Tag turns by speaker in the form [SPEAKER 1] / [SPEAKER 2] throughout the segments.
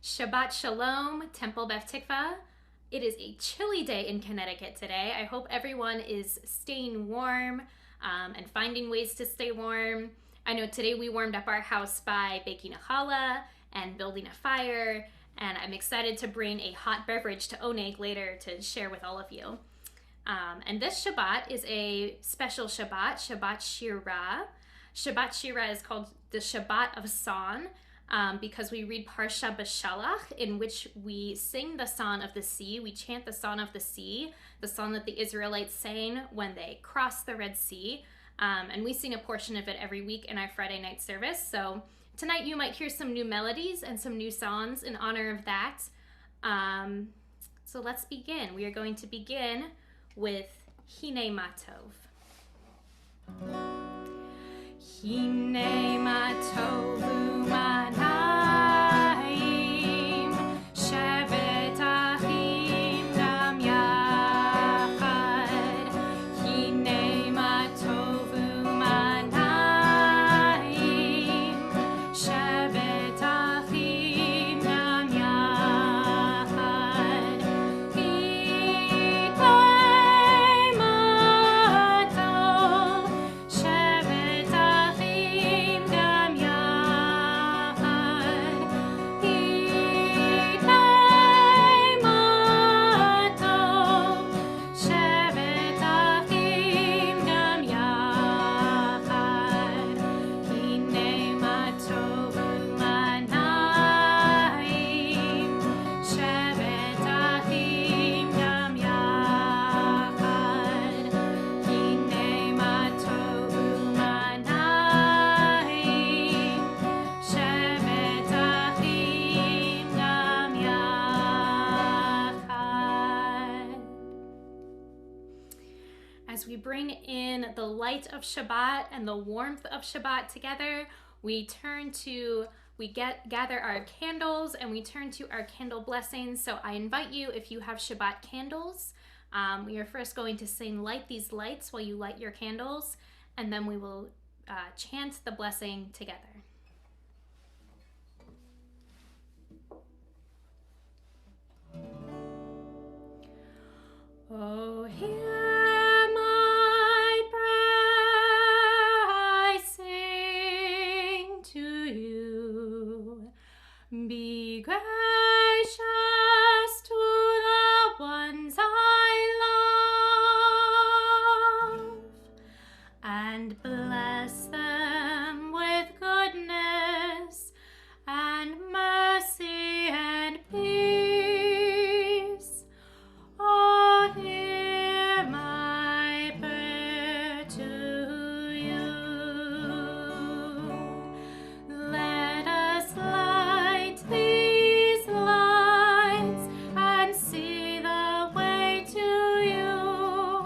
[SPEAKER 1] Shabbat Shalom, Temple Beth Tikvah. It is a chilly day in Connecticut today. I hope everyone is staying warm and finding ways to stay warm. I know today we warmed up our house by baking a challah and building a fire, and I'm excited to bring a hot beverage to Oneg later to share with all of you. And this Shabbat is a special Shabbat, Shabbat Shirah. Shabbat Shirah is called the Shabbat of Song because we read Parsha B'Shalach, in which we sing the Song of the Sea. We chant the Song of the Sea, the song that the Israelites sang when they crossed the Red Sea. And we sing a portion of it every week in our Friday night service. So tonight you might hear some new melodies and some new songs in honor of that. So let's begin. We are going to begin with Hine Ma Tov. Hine Ma Tov u'manayim, shevet achim gam yachad. Hine Ma Tov u'manayim, shevet achim gam yachad. Hine Ma Tov, shevet achim gam yachad. Hine Ma Tov, shevet achim gam yachad. Hine Ma Tov u'manayim, shevet achim gam yachad. Hine Ma Tov u'manayim, shevet achim gam yachad. As we bring in the light of Shabbat and the warmth of Shabbat together, we gather our candles and we turn to our candle blessings. So I invite you, if you have Shabbat candles, we are first going to sing Light These Lights while you light your candles, and then we will chant the blessing together. Oh, hear my prayer, I sing to you. Be gracious to the ones I love, and bless them with goodness and mercy and peace. Oh, hear my prayer to you. Let us light these lights and see the way to you,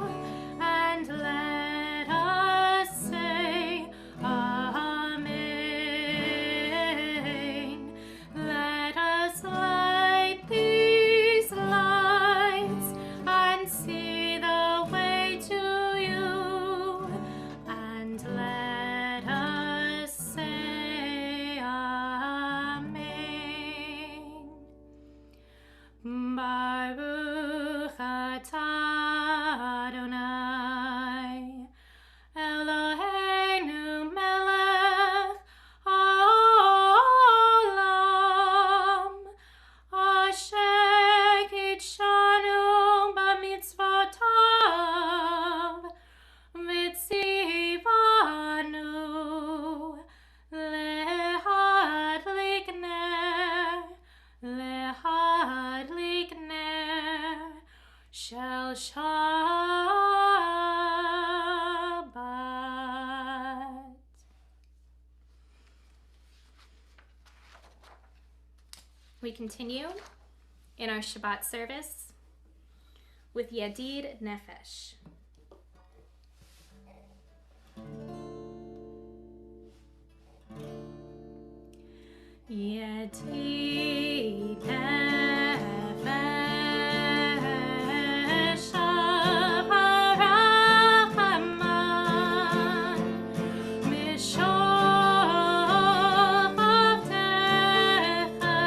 [SPEAKER 1] and let us say Amen. Let us light these lights and see the way to you, and let us say Amen. Baruch atah Adonai, Eloheinu melech haolam, asher kitshanu b'mitzvotav, v'tzivanu lehadlik ner shel Shabbat. We continue in our Shabbat service with Yadid Nefesh. Yadid Nefesh Harachaman, Mishor Avtecha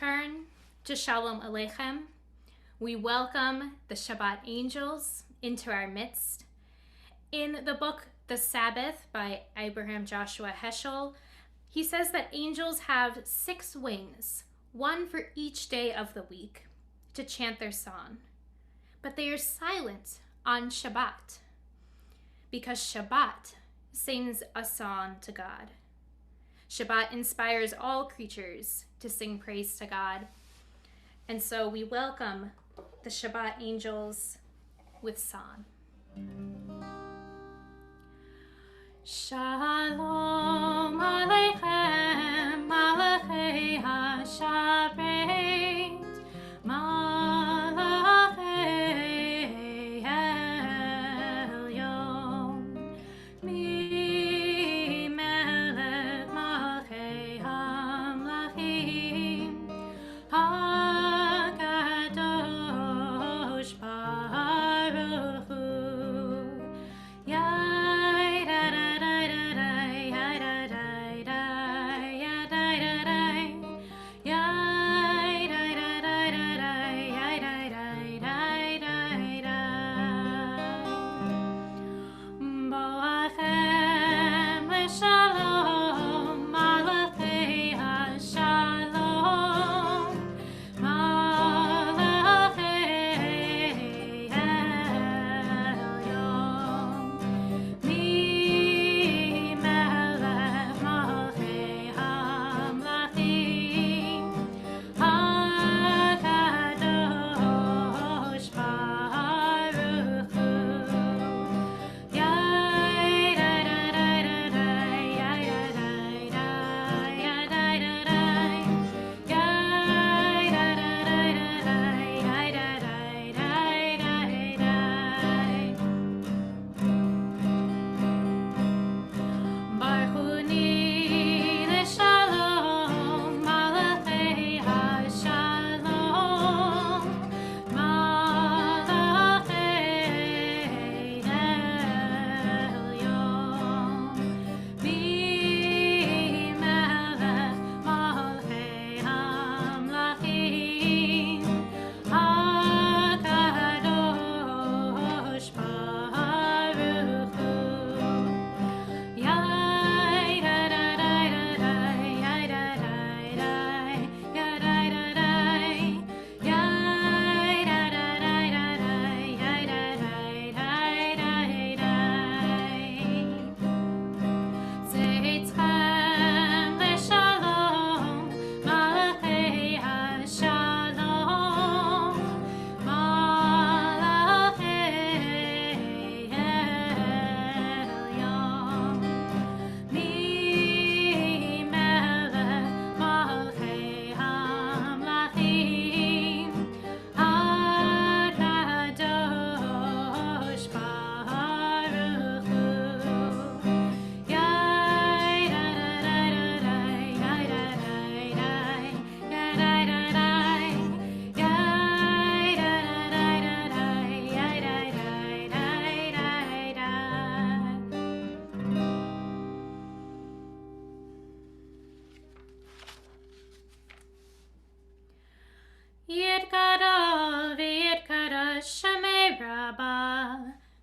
[SPEAKER 1] turn to Shalom Aleichem. We welcome the Shabbat angels into our midst. In the book The Sabbath by Abraham Joshua Heschel, he says that angels have 6 wings, one for each day of the week, to chant their song. But they are silent on Shabbat, because Shabbat sings a song to God. Shabbat inspires all creatures to sing praise to God. And so we welcome the Shabbat angels with song. Shalom Aleichem, Malachei HaShabbat, Malachei Elyon, Mi Melech Malchei HaMlachim, HaKadosh Baruch Hu,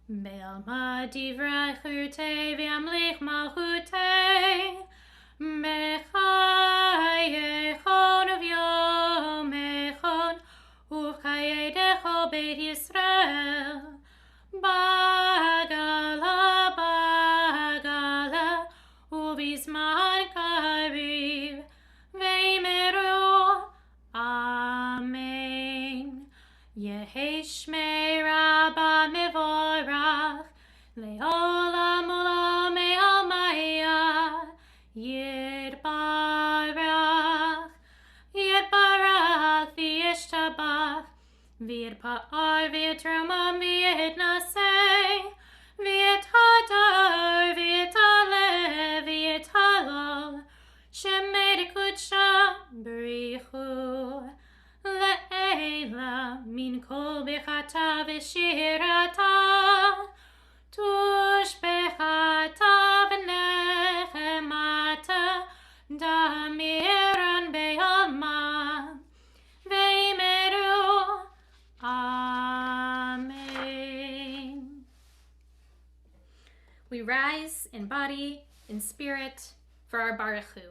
[SPEAKER 1] Be'alma divrei churtei ve'amlich malchutei mechayechon uvyomechon uchayedecho beit Yisrael bagala bagala ubizman kariv ve'imeru Amen. Yehi shmei Rabba mevorach le'olam olam me'almaya yitbarach v'yishtabach v'yitpa'ar v'yitromam v'yitnaseh v'yithadar v'yitalev v'yithalol shemei dekudsha b'richu le'ela min kol bechata v'shirata tush bechata v'nechemata damiran be'alma rise in body, in spirit, for our Baruch Hu.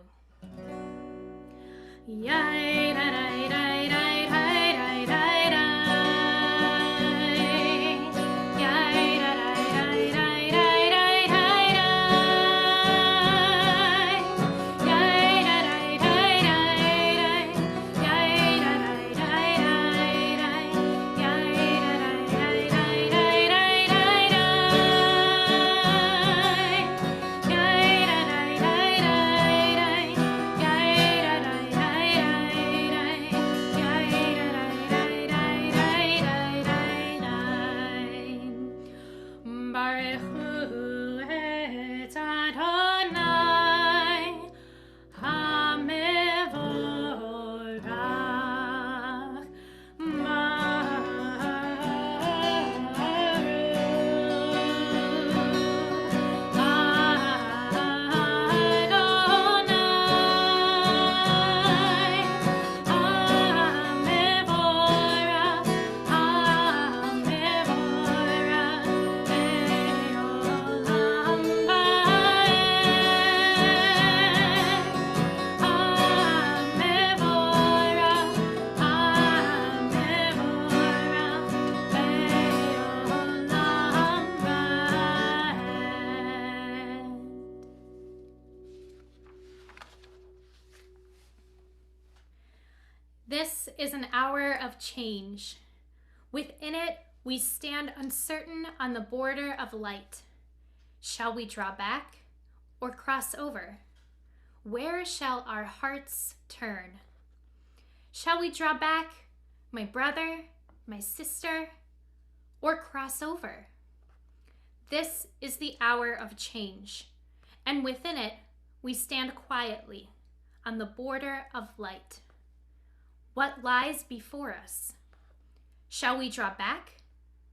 [SPEAKER 1] This is an hour of change. Within it, we stand uncertain on the border of light. Shall we draw back or cross over? Where shall our hearts turn? Shall we draw back, my brother, my sister, or cross over? This is the hour of change, and within it, we stand quietly on the border of light. What lies before us? Shall we draw back,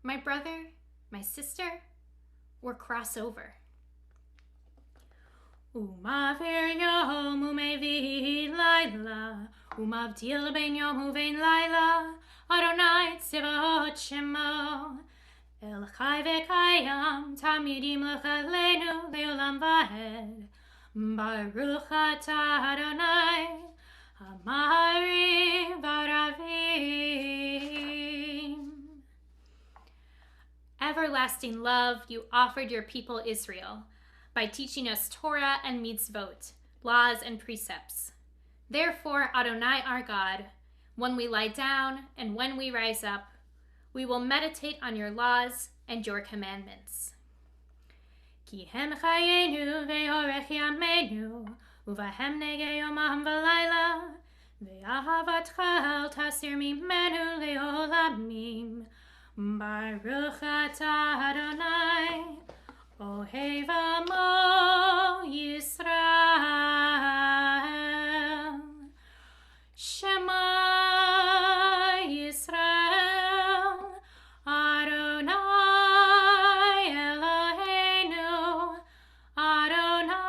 [SPEAKER 1] my brother, my sister, or cross over? Umavir yom umevi laila, umavdil ben yom uvein laila, Adonai tzivot shemo, El chai v'kayam, tamidim lechalenu leolam vahed, Baruch atah Adonai, Amari Varavim. Everlasting love, you offered your people Israel by teaching us Torah and mitzvot, laws and precepts. Therefore, Adonai our God, when we lie down and when we rise up, we will meditate on your laws and your commandments. Ki hem chayenu ve'orech yameinu, Uvahem nege yomam v'layla, ve'ahavatcha el tasir mimenu leolamim. Baruch atah Adonai, ohev amo Yisrael. Shema Yisrael, Adonai Eloheinu, Adonai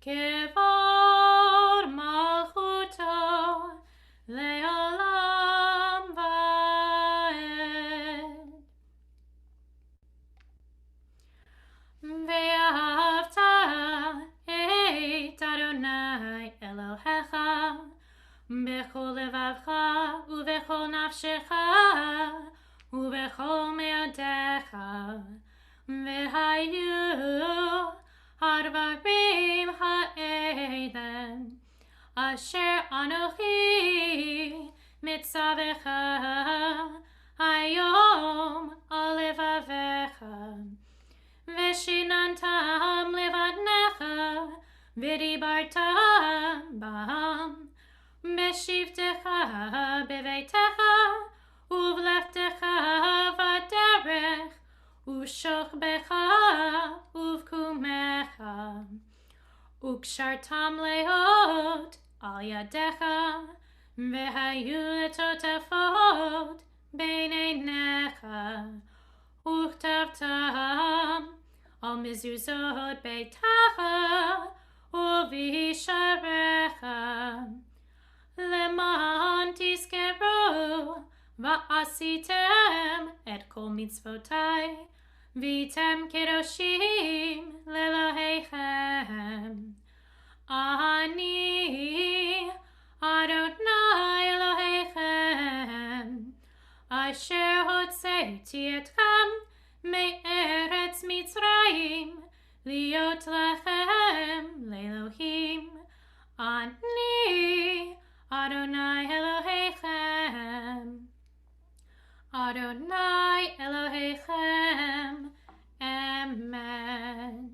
[SPEAKER 1] Kevod malchuto leolam vaed. Ve'ahavta et Adonai Elohecha bechol levavcha uvechol nafshecha uvechol meodecha ve'hayu Harvarim ha'eidem, asher anochi mitzavecha, hayom alevavecha, veshinantam levadnecha, v'dibartam bam, beshivtecha beveitecha, uvleftecha vaderech, Ushokbecha uvkumecha, ukshartam leot al yadecha, vehayu letotefot beineinecha, uchtavtam al mezuzot beitacha, uvisharecha, leman tiskero Va'asitem et kol mitzvotai, vitem kedoshim leElohechem. Ani Adonai Elohechem, asher hotzeiti etchem me'eretz Mitzrayim, liot lechem leElohim. Ani Adonai Elohechem, Adonai Elohechem, Emet.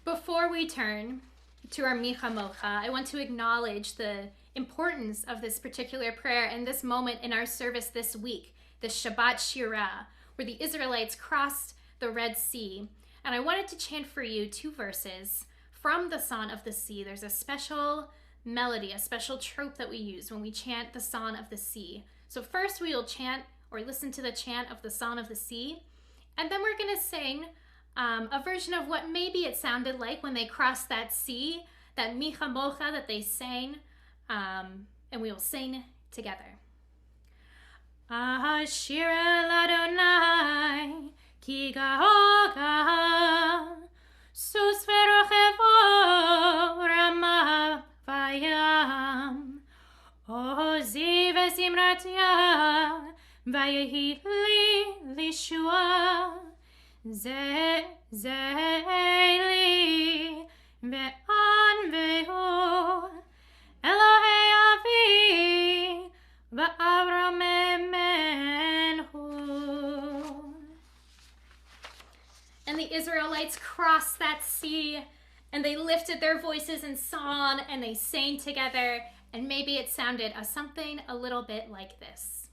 [SPEAKER 1] Before we turn to our Micha Mocha, I want to acknowledge the importance of this particular prayer and this moment in our service this week, the Shabbat Shirah, where the Israelites crossed the Red Sea. And I wanted to chant for you 2 verses from the Song of the Sea. There's a special melody, a special trope that we use when we chant the Song of the Sea. So first we will chant or listen to the chant of the Song of the Sea, and then we're going to sing a version of what maybe it sounded like when they crossed that sea, that Micha Mocha that they sang, and we will sing together. Ashir el Adonai, ki gaoga, sus verochevo rama vayam, ozi vezimratia, vayehi li lishua, Ze li ve'an ve'hu Elohei avi va'avram emenhu. And the Israelites crossed that sea, and they lifted their voices in song, and they sang together, and maybe it sounded something a little bit like this.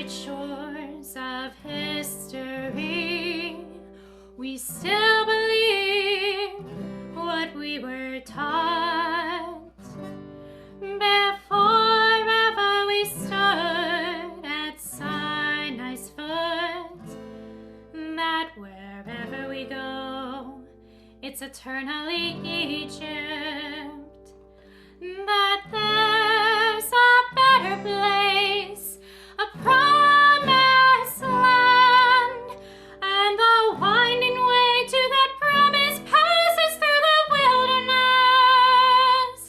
[SPEAKER 1] Shores of history, we still believe what we were taught before ever we stood at Sinai's foot, that wherever we go, it's eternally Egypt, that there's a better place, a promised land, and the winding way to that promise passes through the wilderness,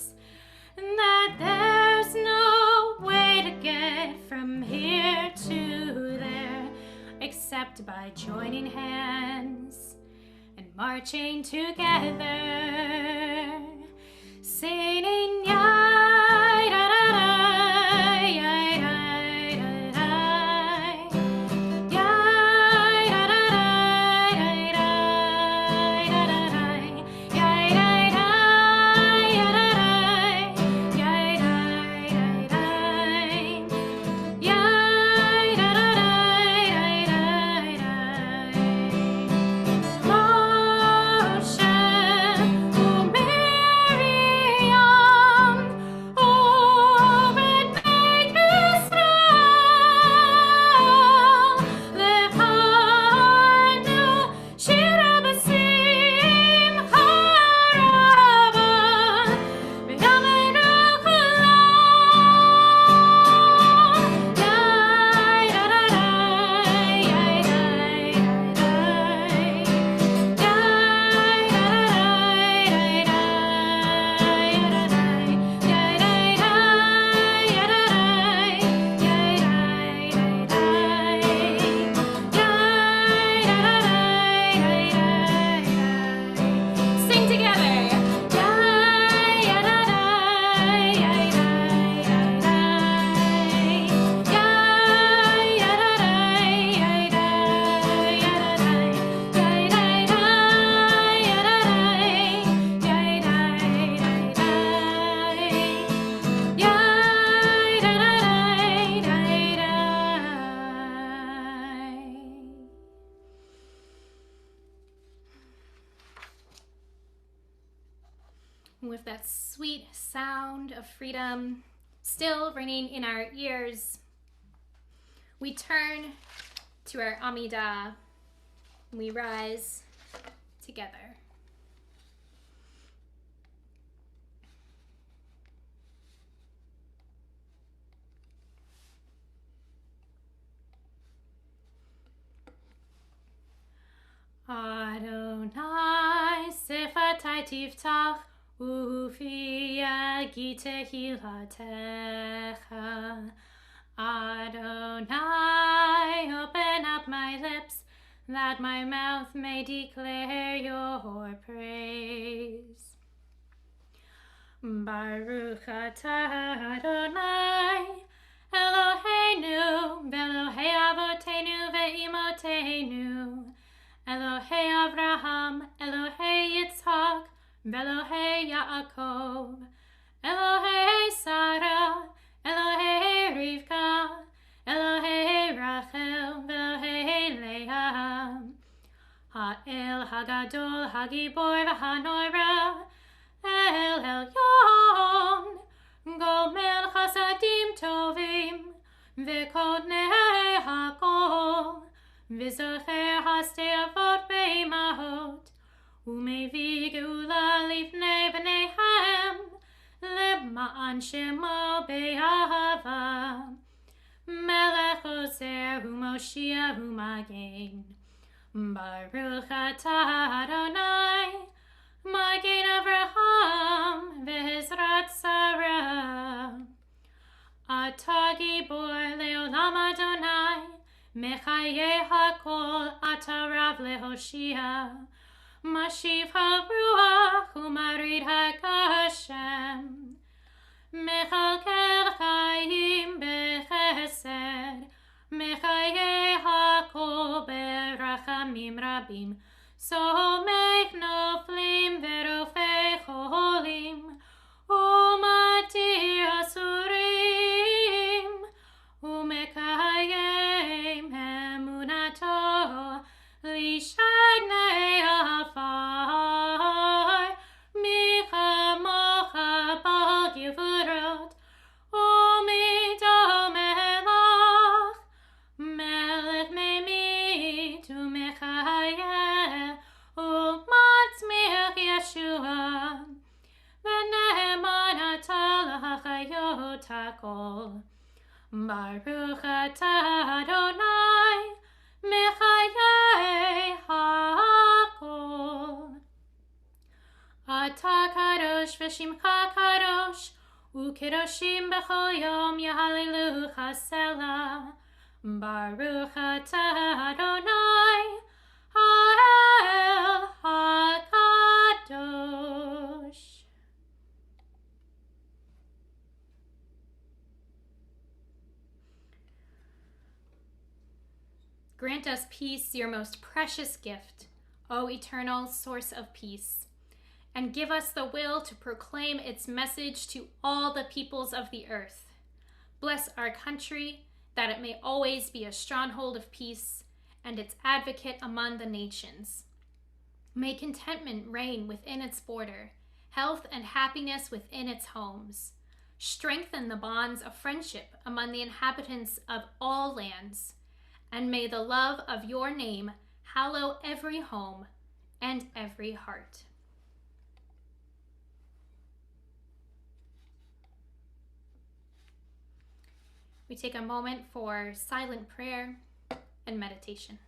[SPEAKER 1] and that there's no way to get from here to there except by joining hands and marching together, singing Moshe u'Miriam with that sweet sound of freedom still ringing in our ears, we turn to our Amidah. We rise together. Adonai sefatai tiftach ufi yagi tehilatecha. Adonai, open up my lips, that my mouth may declare your praise. Baruch atah Adonai, Eloheinu, ve'Elohei avotenu ve'imotenu, Elohei Avraham, Elohei Yitzhak, ve'Elohei Yaakov, Elohei Sarah, Elohei Rivka, Elohei Rachel, ve'Elohei Leah, Ha'el Hagadol, Hagibor, v'Hanora, El Elyon, Gomel Chasadim Tovim, V'Kodnei Hakol, V'Zocher Hasdei Avot Be'imahot, U'Mevi Geula Lifnei B'neihem, Lema'an Shemo Be'ahava, Melech Ozer U'Moshia U'Magen, Baruch atah Adonai, Magen Avraham, Ve'ezrat Sarah, Atah Gibor Le'olam Adonai, Mechaye HaKol, Atah Rav Lehoshia, Mashiv HaRuach, U'Marid HaGashem, Mechalkel Chaim Bechesed, Mechaye HaKol Berachamim Rabim, Somech Noflim Verofei Cholim, U'Matir Asurim, U'Mekayem Emunato, Lishanei Afar, Michamocha Bal Givurot, U'Midom Elach, Melech Memit U'Mechayeh, U'Matzmiach Yeshua, V'Ne'eman Atah L'Hachayot HaKol. Baruch atah Adonai, Mechayeh HaKol. Atah kadosh v'shimcha kadosh, u'kedoshim b'chol yom yahalelucha selah. Baruch atah Adonai, Ha'el HaKadosh. Grant us peace, your most precious gift, O eternal source of peace, and give us the will to proclaim its message to all the peoples of the earth. Bless our country, that it may always be a stronghold of peace and its advocate among the nations. May contentment reign within its border, health and happiness within its homes. Strengthen the bonds of friendship among the inhabitants of all lands, and may the love of your name hallow every home and every heart. We take a moment for silent prayer and meditation.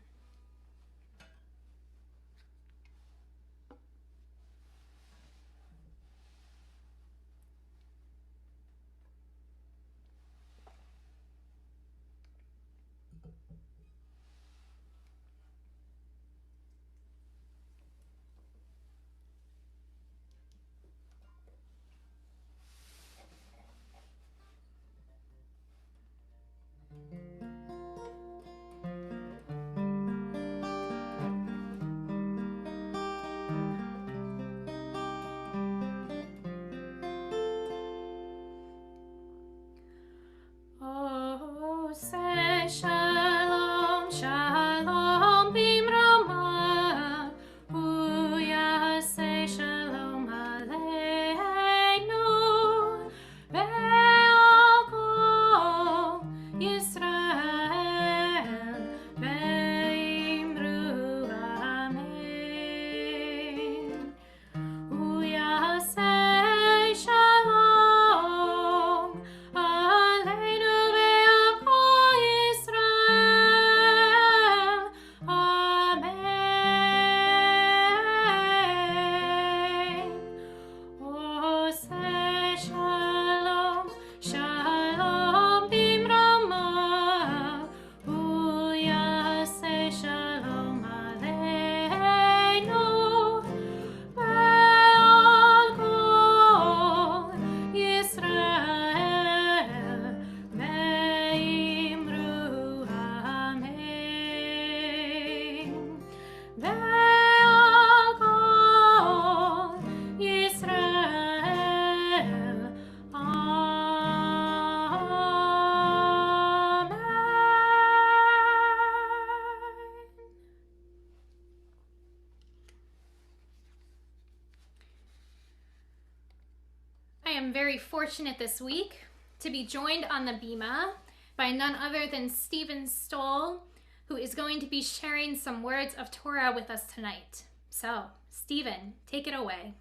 [SPEAKER 1] very fortunate this week to be joined on the Bima by none other than Stephen Stoll, who is going to be sharing some words of Torah with us tonight. So, Stephen, take it away.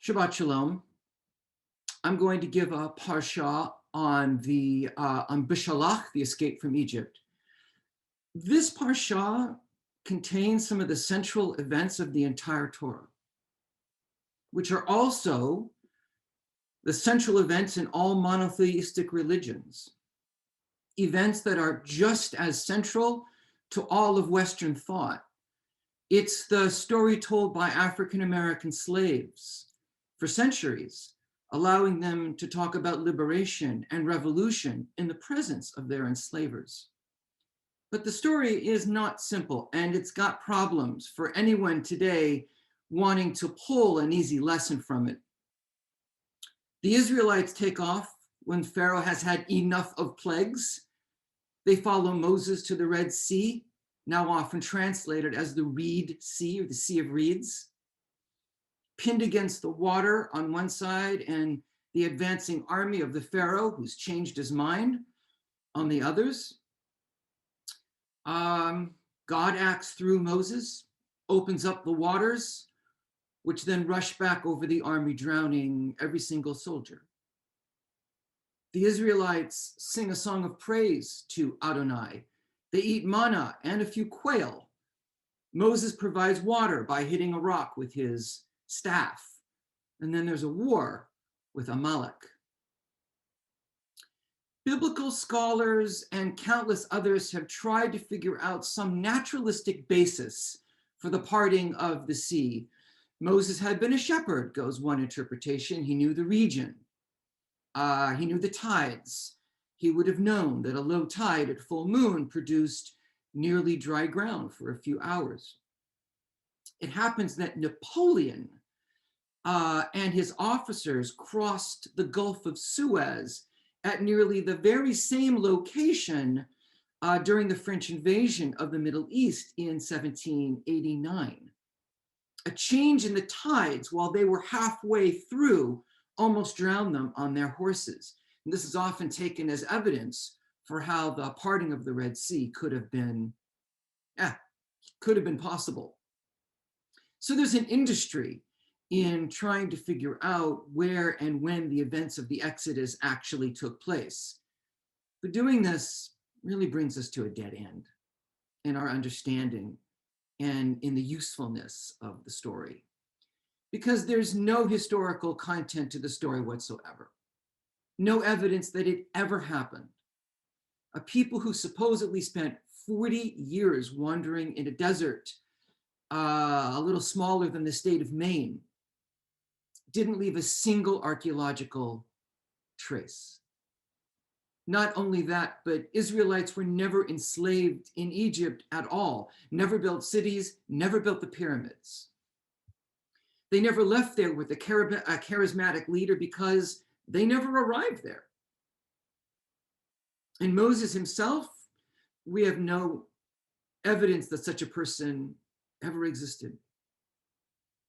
[SPEAKER 2] Shabbat Shalom. I'm going to give a parsha on Bishalach, the escape from Egypt. This parsha contains some of the central events of the entire Torah, which are also the central events in all monotheistic religions, events that are just as central to all of Western thought. It's the story told by African-American slaves for centuries, allowing them to talk about liberation and revolution in the presence of their enslavers. But the story is not simple, and it's got problems for anyone today wanting to pull an easy lesson from it. The Israelites take off when Pharaoh has had enough of plagues. They follow Moses to the Red Sea, now often translated as the Reed Sea or the Sea of Reeds. Pinned against the water on one side and the advancing army of the Pharaoh, who's changed his mind, on the others. God acts through Moses, opens up the waters, which then rush back over the army, drowning every single soldier. The Israelites sing a song of praise to Adonai. They eat manna and a few quail. Moses provides water by hitting a rock with his staff. And then there's a war with Amalek. Biblical scholars and countless others have tried to figure out some naturalistic basis for the parting of the sea. Moses had been a shepherd, goes one interpretation. He knew the region. He knew the tides. He would have known that a low tide at full moon produced nearly dry ground for a few hours. It happens that Napoleon and his officers crossed the Gulf of Suez at nearly the very same location during the French invasion of the Middle East in 1789. A change in the tides while they were halfway through almost drowned them on their horses. And this is often taken as evidence for how the parting of the Red Sea could have been possible. So there's an industry in trying to figure out where and when the events of the Exodus actually took place. But doing this really brings us to a dead end in our understanding and in the usefulness of the story, because there's no historical content to the story whatsoever. No evidence that it ever happened. A people who supposedly spent 40 years wandering in a desert, a little smaller than the state of Maine, didn't leave a single archaeological trace. Not only that, but Israelites were never enslaved in Egypt at all, never built cities, never built the pyramids. They never left there with a charismatic leader because they never arrived there. And Moses himself, we have no evidence that such a person ever existed.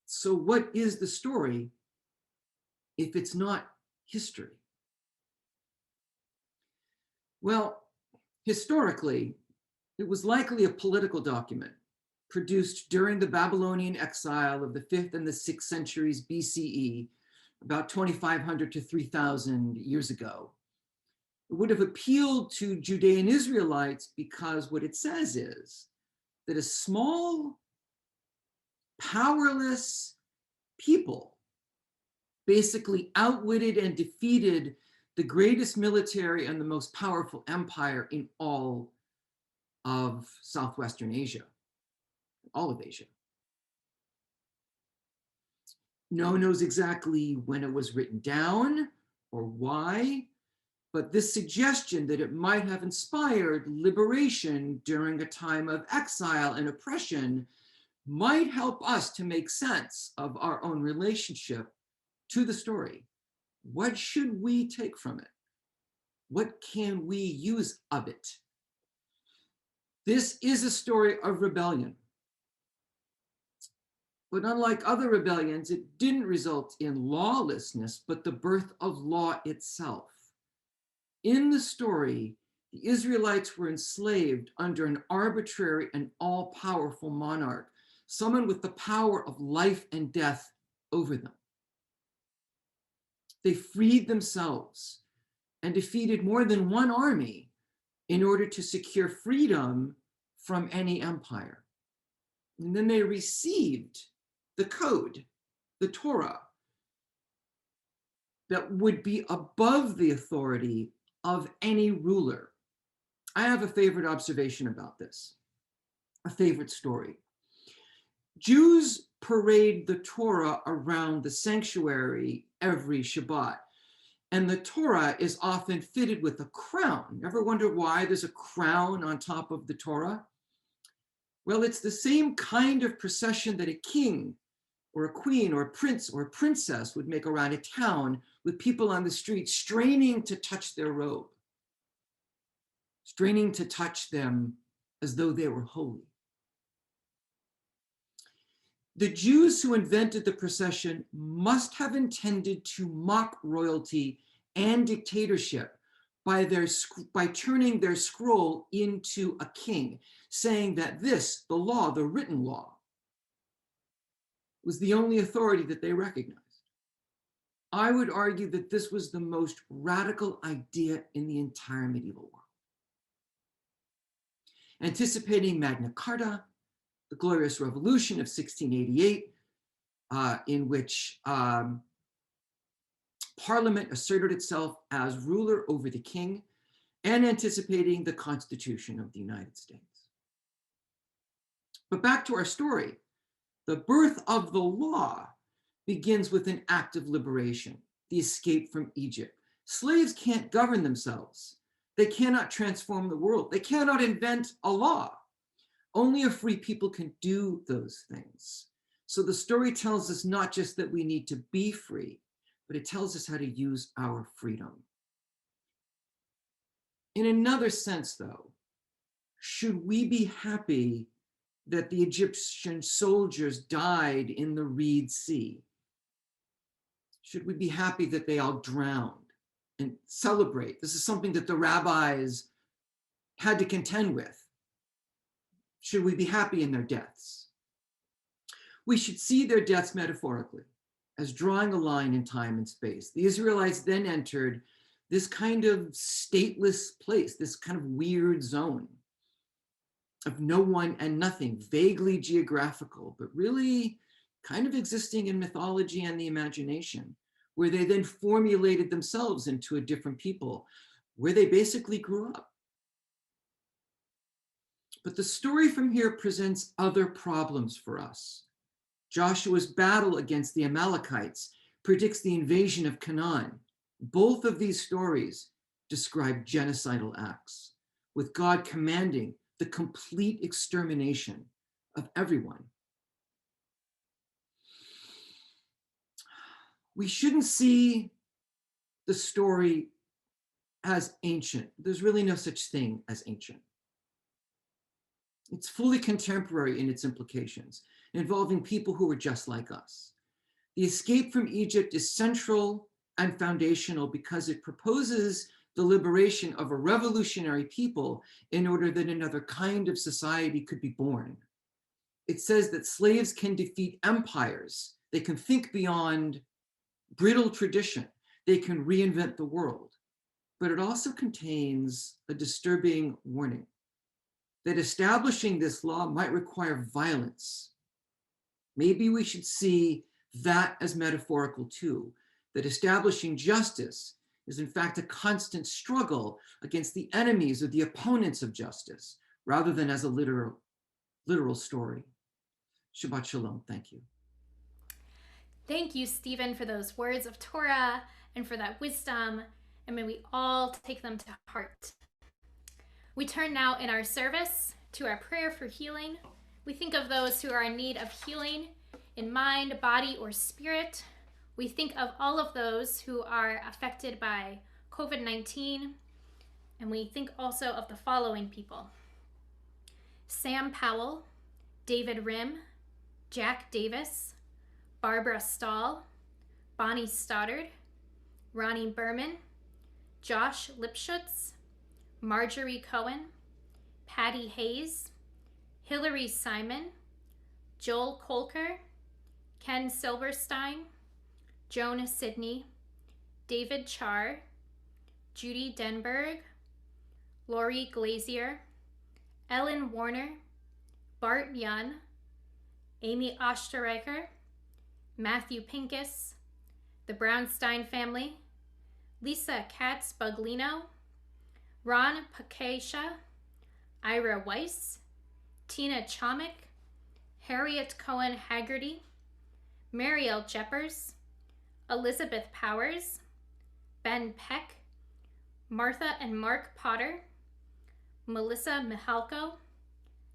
[SPEAKER 2] So what is the story if it's not history? Well, historically, it was likely a political document produced during the Babylonian exile of the 5th and the 6th centuries BCE, about 2,500 to 3,000 years ago. It would have appealed to Judean Israelites because what it says is that a small, powerless people basically outwitted and defeated the greatest military and the most powerful empire in all of Southwestern Asia, all of Asia. No one knows exactly when it was written down or why, but this suggestion that it might have inspired liberation during a time of exile and oppression might help us to make sense of our own relationship to the story. What should we take from it? What can we use of it? This is a story of rebellion. But unlike other rebellions, it didn't result in lawlessness, but the birth of law itself. In the story, the Israelites were enslaved under an arbitrary and all-powerful monarch, someone with the power of life and death over them. They freed themselves and defeated more than one army in order to secure freedom from any empire. And then they received the code, the Torah, that would be above the authority of any ruler. I have a favorite observation about this, a favorite story. Jews parade the Torah around the sanctuary every Shabbat, and the Torah is often fitted with a crown. Ever wonder why there's a crown on top of the Torah? Well, it's the same kind of procession that a king or a queen or a prince or a princess would make around a town, with people on the street straining to touch their robe, straining to touch them as though they were holy. The Jews who invented the procession must have intended to mock royalty and dictatorship by turning their scroll into a king, saying that this, the law, the written law, was the only authority that they recognized. I would argue that this was the most radical idea in the entire medieval world. Anticipating Magna Carta, the Glorious Revolution of 1688, in which Parliament asserted itself as ruler over the king, and anticipating the Constitution of the United States. But back to our story. The birth of the law begins with an act of liberation, the escape from Egypt. Slaves can't govern themselves. They cannot transform the world. They cannot invent a law. Only a free people can do those things. So the story tells us not just that we need to be free, but it tells us how to use our freedom. In another sense, though, should we be happy that the Egyptian soldiers died in the Reed Sea? Should we be happy that they all drowned and celebrate? This is something that the rabbis had to contend with. Should we be happy in their deaths? We should see their deaths metaphorically, as drawing a line in time and space. The Israelites then entered this kind of stateless place, this kind of weird zone of no one and nothing, vaguely geographical, but really kind of existing in mythology and the imagination, where they then formulated themselves into a different people, where they basically grew up. But the story from here presents other problems for us. Joshua's battle against the Amalekites predicts the invasion of Canaan. Both of these stories describe genocidal acts, with God commanding the complete extermination of everyone. We shouldn't see the story as ancient. There's really no such thing as ancient. It's fully contemporary in its implications, involving people who were just like us. The escape from Egypt is central and foundational because it proposes the liberation of a revolutionary people in order that another kind of society could be born. It says that slaves can defeat empires. They can think beyond brittle tradition. They can reinvent the world. But it also contains a disturbing warning that establishing this law might require violence. Maybe we should see that as metaphorical too, that establishing justice is in fact a constant struggle against the enemies or the opponents of justice, rather than as a literal story. Shabbat shalom. Thank you.
[SPEAKER 1] Thank you, Stephen, for those words of Torah and for that wisdom, and may we all take them to heart. We turn now in our service to our prayer for healing. We think of those who are in need of healing in mind, body, or spirit. We think of all of those who are affected by COVID-19, and we think also of the following people: Sam Powell, David Rim, Jack Davis, Barbara Stoll, Bonnie Stoddard, Ronnie Berman, Josh Lipschutz, Marjorie Cohen, Patty Hayes, Hillary Simon, Joel Kolker, Ken Silverstein, Joan Sidney, David Charr, Judy Denberg, Lori Glazier, Ellen Warner, Bart Yun, Amy Osterreicher, Matthew Pincus, the Brownstein family, Lisa Katz-Buglino, Ron Pakesha, Ira Weiss, Tina Chomik, Harriet Cohen Haggerty, Mariel Jeppers, Elizabeth Powers, Ben Peck, Martha and Mark Potter, Melissa Mihalko,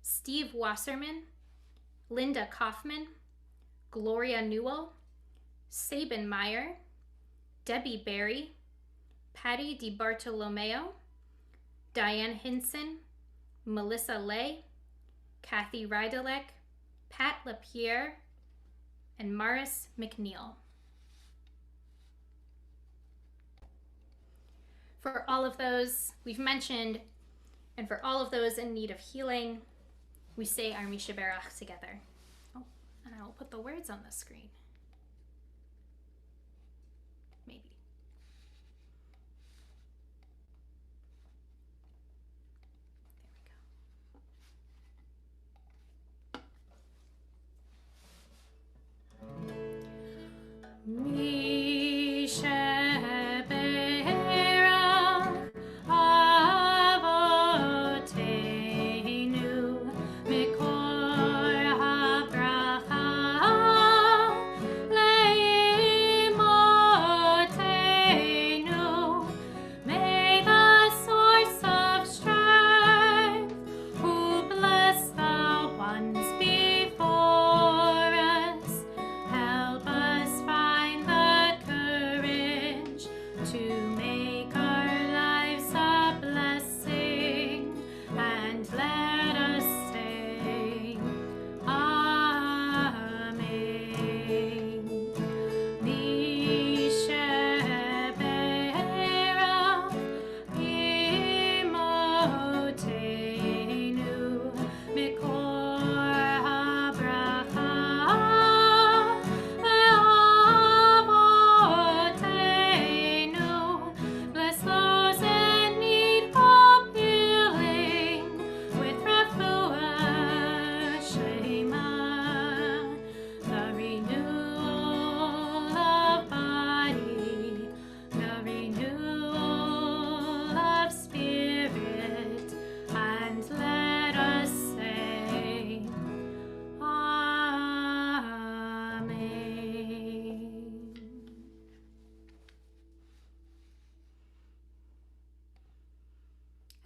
[SPEAKER 1] Steve Wasserman, Linda Kaufman, Gloria Newell, Sabin Meyer, Debbie Berry, Patty DiBartolomeo, Diane Hinson, Melissa Lay, Kathy Rydelek, Pat LaPierre, and Maris McNeil. For all of those we've mentioned, and for all of those in need of healing, we say our Misha Berach together. Oh, and I will put the words on the screen. Maybe. There we go. Misha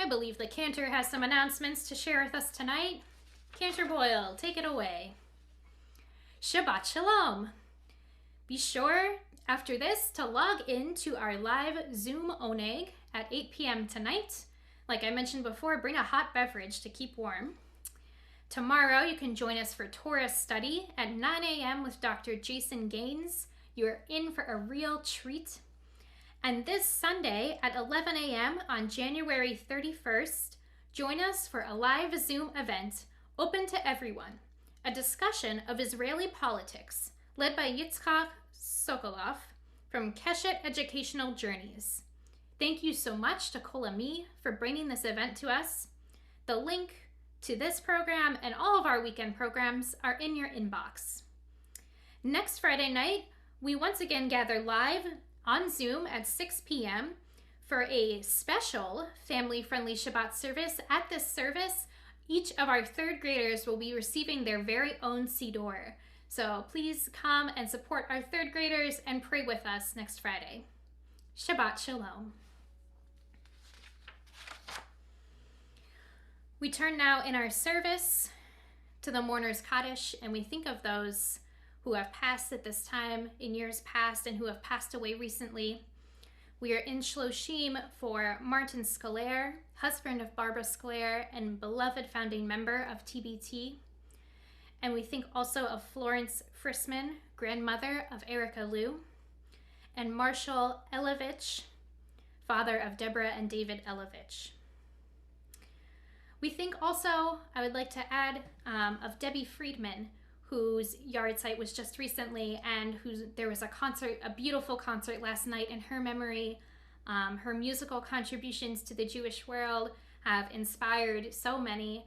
[SPEAKER 1] I believe the Cantor has some announcements to share with us tonight. Cantor Boyle, take it away. Shabbat Shalom. Be sure after this to log in to our live Zoom Oneg at 8 p.m. tonight. Like I mentioned before, bring a hot beverage to keep warm. Tomorrow you can join us for Torah study at 9 a.m. with Dr. Jason Gaines. You are in for a real treat. And this Sunday at 11 a.m. on January 31st, join us for a live Zoom event open to everyone, a discussion of Israeli politics led by Yitzchak Sokolov from Keshet Educational Journeys. Thank you so much to Kolami for bringing this event to us. The link to this program and all of our weekend programs are in your inbox. Next Friday night, we once again gather live on Zoom at 6 p.m. for a special family-friendly Shabbat service. At this service, each of our third graders will be receiving their very own Siddur. So please come and support our third graders and pray with us next Friday. Shabbat Shalom. We turn now in our service to the Mourner's Kaddish, and we think of those who have passed at this time in years past and who have passed away recently. We are in Shloshim for Martin Scolaire, husband of Barbara Scolaire and beloved founding member of TBT. And we think also of Florence Frisman, grandmother of Erica Lou, and Marshall Elovich, father of Deborah and David Elovich. We think also, I would like to add, of Debbie Friedman, whose yard site was just recently, and there was a beautiful concert last night in her memory. Her musical contributions to the Jewish world have inspired so many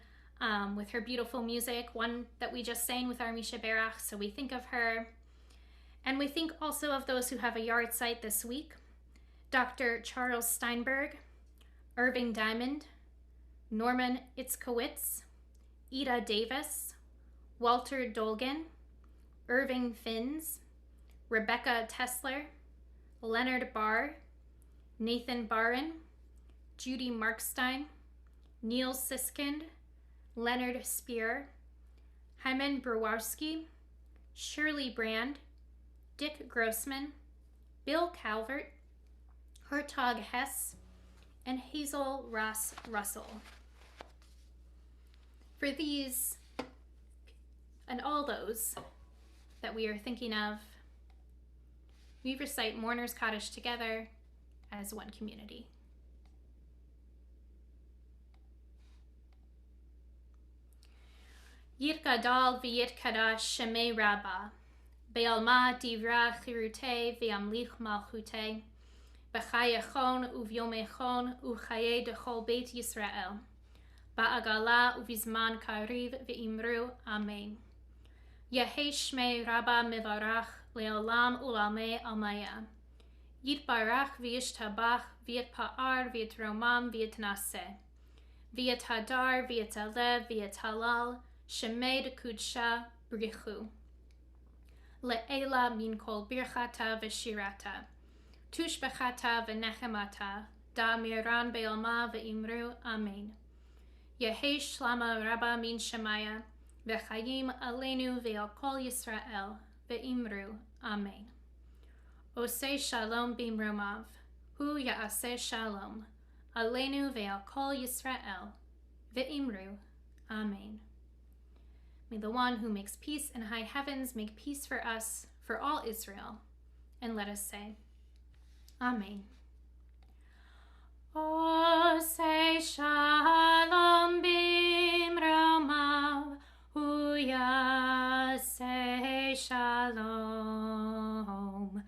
[SPEAKER 1] with her beautiful music, one that we just sang with our Misha Berach, so we think of her. And we think also of those who have a yard site this week: Dr. Charles Steinberg, Irving Diamond, Norman Itzkowitz, Ida Davis, Walter Dolgan, Irving Finns, Rebecca Tessler, Leonard Barr, Nathan Barron, Judy Markstein, Neil Siskind, Leonard Spear, Hyman Brawarski, Shirley Brand, Dick Grossman, Bill Calvert, Hertog Hess, and Hazel Ross Russell. For these and all those that we are thinking of, we recite Mourner's Kaddish together as one community. Yitgadal v'yitkadash shemei Rabbah, be'alma divra chirute ve'amlich malchute, b'chayechon uvyomechon uchaye dechol beit Yisrael, ba'agala uvizman kariv ve'imru amen. Yehei shmei Rabbah mevarach le'olam ulamei almaya. Yitbarach v'yishtabach v'yitpa'ar v'yitromam v'yitnaseh. V'yithadar v'yitalev v'yitalal shemei dekudsha brichu. Le'ela min kol birchata v'shirata. Tushbechata v'nechemata. Da miran be'alma v'imru amen. Yehei shlama Rabbah min shemaya. V'chayim aleinu ve'al kol Yisrael ve'imru amen. Oseh shalom bimromav, hu ya'aseh shalom, aleinu ve'al kol Yisrael ve'imru amen. May the one who makes peace in high heavens make peace for us, for all Israel, and let us say, amen. Oseh shalom bimromav, hu ya'aseh shalom,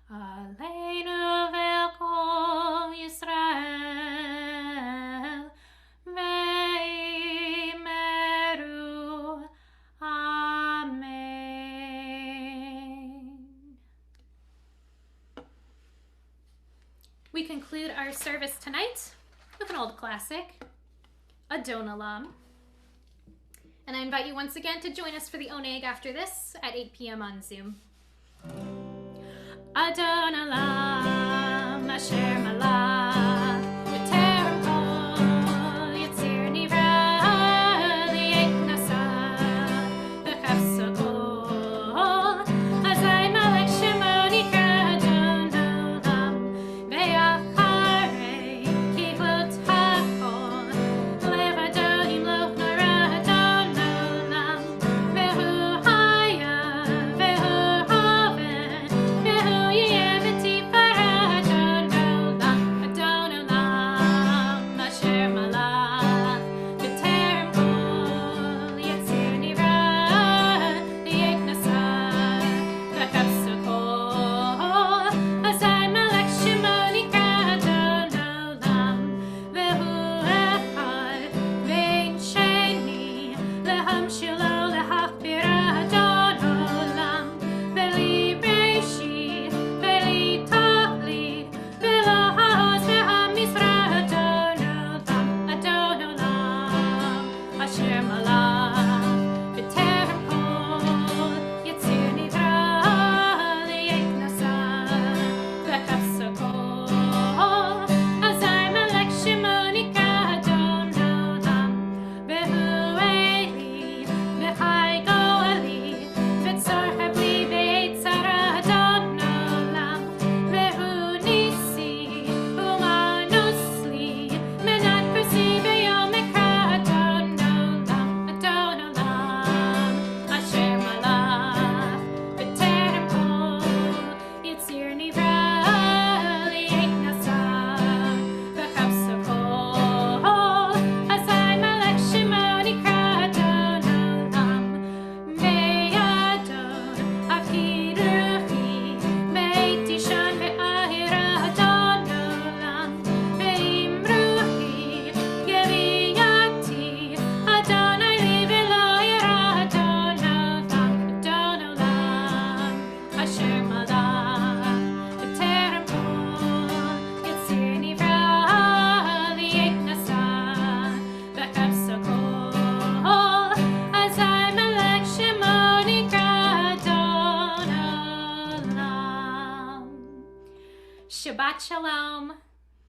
[SPEAKER 1] aleinu ve'al kol Yisrael ve'imru amen. We conclude our service tonight with an old classic, Adon Olam. And I invite you once again to join us for the Oneg after this at 8 p.m. on Zoom. Adon Olam, Asher Malach, B'terem kol Yitzir Nivra, Li'et Nasa, V'chafsa kol, Azay Malek Shemo Nikra Adon Olam, Ve'acharei Kihlot HaKol, Lev Adon Yimloch Nara Adon Olam, Ve'hu Haya, Ve'hu Haven, Ve'hu Shabbat Shalom.